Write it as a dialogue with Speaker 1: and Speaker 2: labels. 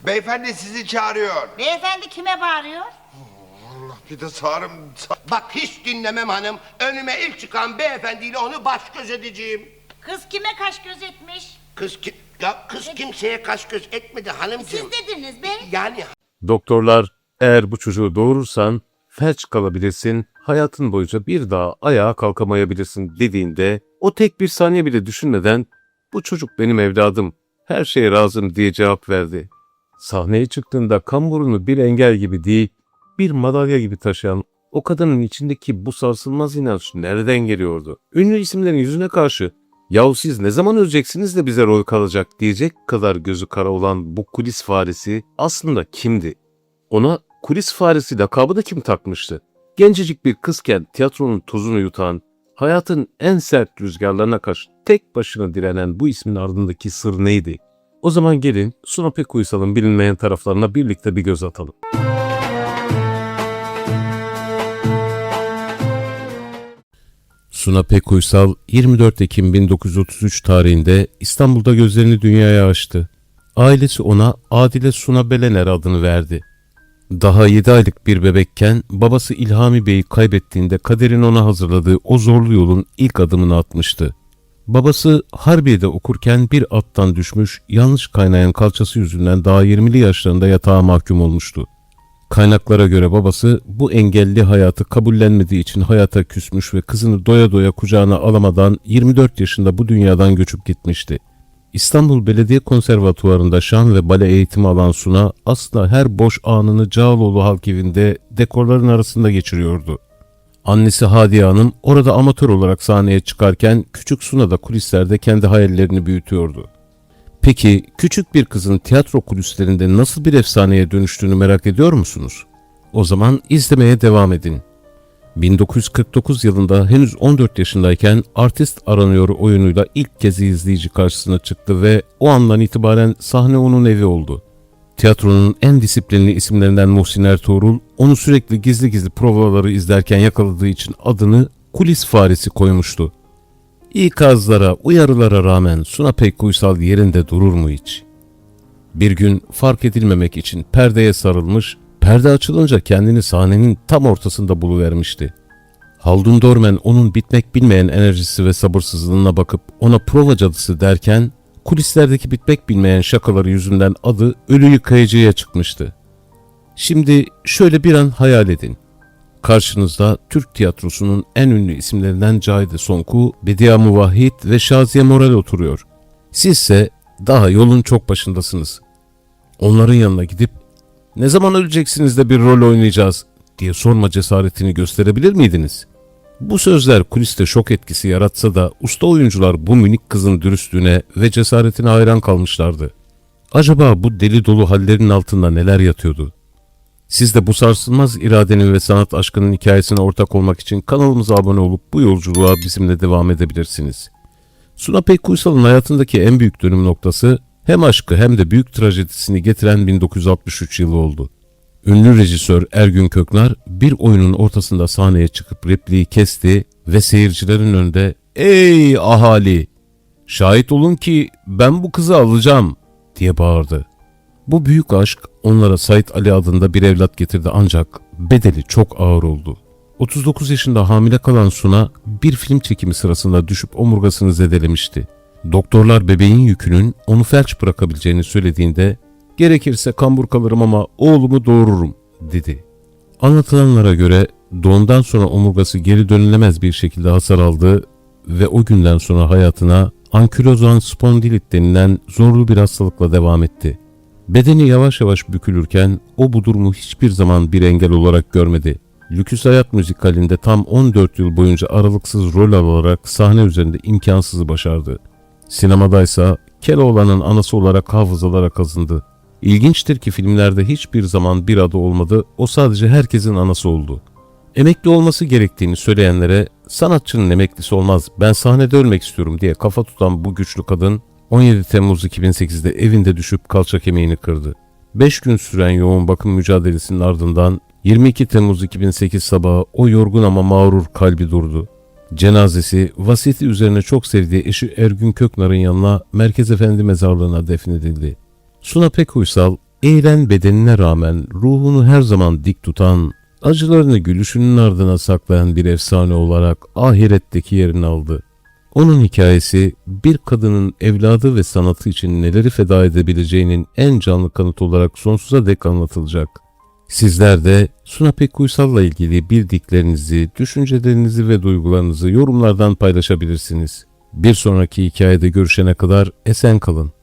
Speaker 1: Beyefendi sizi çağırıyor.
Speaker 2: Beyefendi kime bağırıyor?
Speaker 1: Allah, bir de sağırım.
Speaker 3: Bak hiç dinlemem hanım. Önüme ilk çıkan beyefendiyle onu baş göz edeceğim.
Speaker 2: Kız kime kaş göz etmiş?
Speaker 3: Kız kimseye kaş göz etmedi hanımcığım.
Speaker 2: Siz dediniz be.
Speaker 3: Yani
Speaker 4: Doktorlar, eğer bu çocuğu doğurursan felç kalabilirsin, hayatın boyunca bir daha ayağa kalkamayabilirsin dediğinde o tek bir saniye bile düşünmeden bu çocuk benim evladım, her şeye razım diye cevap verdi. Sahneye çıktığında kamburunu bir engel gibi değil, bir madalya gibi taşıyan o kadının içindeki bu sarsılmaz inanç nereden geliyordu? Ünlü isimlerin yüzüne karşı "Yahu siz ne zaman öleceksiniz de bize rol kalacak?" diyecek kadar gözü kara olan bu kulis faresi aslında kimdi? Ona kulis faresi lakabı da kim takmıştı? Gencecik bir kızken tiyatronun tozunu yutan, hayatın en sert rüzgarlarına karşı tek başına direnen bu ismin ardındaki sır neydi? O zaman gelin Suna Pek Uysal'ın bilinmeyen taraflarına birlikte bir göz atalım. Suna Pek Uysal 24 Ekim 1933 tarihinde İstanbul'da gözlerini dünyaya açtı. Ailesi ona Adile Suna Belener adını verdi. Daha 7 aylık bir bebekken babası İlhami Bey'i kaybettiğinde kaderin ona hazırladığı o zorlu yolun ilk adımını atmıştı. Babası Harbiye'de okurken bir attan düşmüş, yanlış kaynayan kalçası yüzünden daha 20'li yaşlarında yatağa mahkum olmuştu. Kaynaklara göre babası bu engelli hayatı kabullenmediği için hayata küsmüş ve kızını doya doya kucağına alamadan 24 yaşında bu dünyadan göçüp gitmişti. İstanbul Belediye Konservatuvarı'nda şan ve bale eğitimi alan Suna aslında her boş anını Cağaloğlu Halk Evi'nde dekorların arasında geçiriyordu. Annesi Hadiye Hanım orada amatör olarak sahneye çıkarken küçük Suna da kulislerde kendi hayallerini büyütüyordu. Peki küçük bir kızın tiyatro kulislerinde nasıl bir efsaneye dönüştüğünü merak ediyor musunuz? O zaman izlemeye devam edin. 1949 yılında henüz 14 yaşındayken Artist Aranıyor oyunuyla ilk kez izleyici karşısına çıktı ve o andan itibaren sahne onun evi oldu. Tiyatronun en disiplinli isimlerinden Muhsin Ertuğrul, onu sürekli gizli gizli provaları izlerken yakaladığı için adını kulis faresi koymuştu. İkazlara, uyarılara rağmen Suna Pek Uysal yerinde durur mu hiç? Bir gün fark edilmemek için perdeye sarılmış, perde açılınca kendini sahnenin tam ortasında buluvermişti. Haldun Dormen onun bitmek bilmeyen enerjisi ve sabırsızlığına bakıp ona prova cadısı derken, kulislerdeki bitmek bilmeyen şakaları yüzünden adı ölü yıkayıcıya çıkmıştı. Şimdi şöyle bir an hayal edin. Karşınızda Türk tiyatrosunun en ünlü isimlerinden Cahide Sonku, Bediye Muvahhid ve Şaziye Moral oturuyor. Sizse daha yolun çok başındasınız. Onların yanına gidip "Ne zaman öleceksiniz de bir rol oynayacağız?" diye sorma cesaretini gösterebilir miydiniz? Bu sözler kuliste şok etkisi yaratsa da usta oyuncular bu minik kızın dürüstlüğüne ve cesaretine hayran kalmışlardı. Acaba bu deli dolu hallerin altında neler yatıyordu? Siz de bu sarsılmaz iradenin ve sanat aşkının hikayesine ortak olmak için kanalımıza abone olup bu yolculuğa bizimle devam edebilirsiniz. Suna Pek Uysal'ın hayatındaki en büyük dönüm noktası hem aşkı hem de büyük trajedisini getiren 1963 yılı oldu. Ünlü rejisör Ergün Köknar bir oyunun ortasında sahneye çıkıp repliği kesti ve seyircilerin önünde "Ey ahali! Şahit olun ki ben bu kızı alacağım!" diye bağırdı. Bu büyük aşk onlara Sait Ali adında bir evlat getirdi ancak bedeli çok ağır oldu. 39 yaşında hamile kalan Suna bir film çekimi sırasında düşüp omurgasını zedelemişti. Doktorlar bebeğin yükünün onu felç bırakabileceğini söylediğinde "Gerekirse kambur kalırım ama oğlumu doğururum" dedi. Anlatılanlara göre doğumdan sonra omurgası geri dönülemez bir şekilde hasar aldı ve o günden sonra hayatına ankilozan spondilit denilen zorlu bir hastalıkla devam etti. Bedeni yavaş yavaş bükülürken o bu durumu hiçbir zaman bir engel olarak görmedi. Lüküs Hayat müzikalinde tam 14 yıl boyunca aralıksız rol alarak sahne üzerinde imkansızı başardı. Sinemadaysa Keloğlan'ın anası olarak hafızalara kazındı. İlginçtir ki filmlerde hiçbir zaman bir adı olmadı, o sadece herkesin anası oldu. Emekli olması gerektiğini söyleyenlere "Sanatçının emeklisi olmaz, ben sahnede ölmek istiyorum" diye kafa tutan bu güçlü kadın 17 Temmuz 2008'de evinde düşüp kalça kemiğini kırdı. 5 gün süren yoğun bakım mücadelesinin ardından 22 Temmuz 2008 sabahı o yorgun ama mağrur kalbi durdu. Cenazesi vasiyeti üzerine çok sevdiği eşi Ergün Köknar'ın yanına Merkez Efendi Mezarlığı'na defnedildi. Suna Pek Uysal eğilen bedenine rağmen ruhunu her zaman dik tutan, acılarını gülüşünün ardına saklayan bir efsane olarak ahiretteki yerini aldı. Onun hikayesi bir kadının evladı ve sanatı için neleri feda edebileceğinin en canlı kanıtı olarak sonsuza dek anlatılacak. Sizler de Suna Pek Uysal'la ilgili bildiklerinizi, düşüncelerinizi ve duygularınızı yorumlardan paylaşabilirsiniz. Bir sonraki hikayede görüşene kadar esen kalın.